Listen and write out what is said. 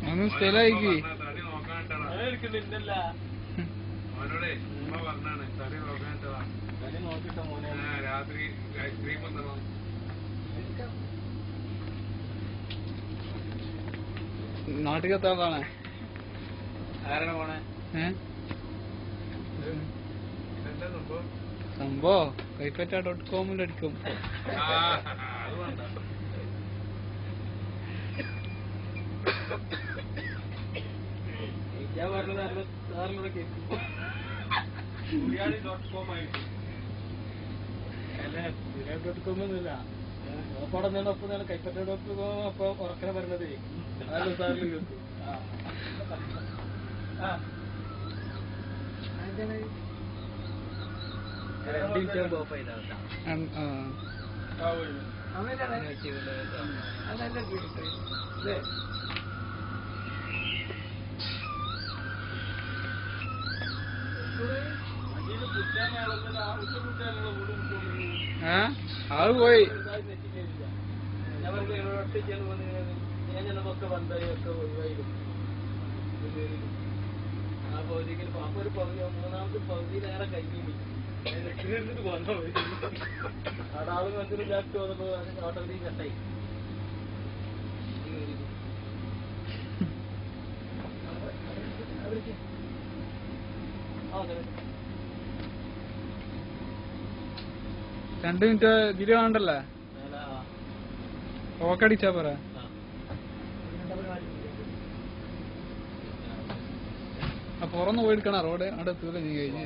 ഒന്ന് സ്ഥലമായിക്ക് അവനോടെ ഉമ്മ പറഞ്ഞാണ് തടി നോക്കാനിട്ടതാ. രാത്രി ഐസ്ക്രീം തന്നോ. നാട്ടിൽ എത്താതാണ്. ആരാണ് പോണേ? സംഭവം കൈപ്പറ്റ.com അടിക്കും. അത് വേണ്ട. ഞാൻ പറഞ്ഞത് സാറിനോട് കേൾക്കും. .com ഒന്നില്ല ഒപ്പം കൈപ്പറ്റ.com അപ്പൊ ഉറക്കനെ പറഞ്ഞതേ അതല്ല സാറിന് കേൾക്കും. അത് പോയി ഞാൻ ചിലതൊക്കെ വന്നായി ഒക്കെ ഒഴിവായിരുന്നു. ആ പകുതിക്ക് അപ്പൊ ഒരു പകുതി മൂന്നാമത്തെ പകുതിയിലേറെ കഴിഞ്ഞു വന്നോ അവിടെ ആള് മറ്റൊരു ജാക്ട് വന്നപ്പോ ഓട്ടോമാറ്റിക് കട്ടായി. രണ്ട് മിനിറ്റ് ഇതില് വേണ്ടല്ലേ ഓക്കടിച്ചാ പറ. പുറന്ന് പോയെടുക്കണ റോഡ് അവിടെ എത്തൂല നീ കഴിഞ്ഞ്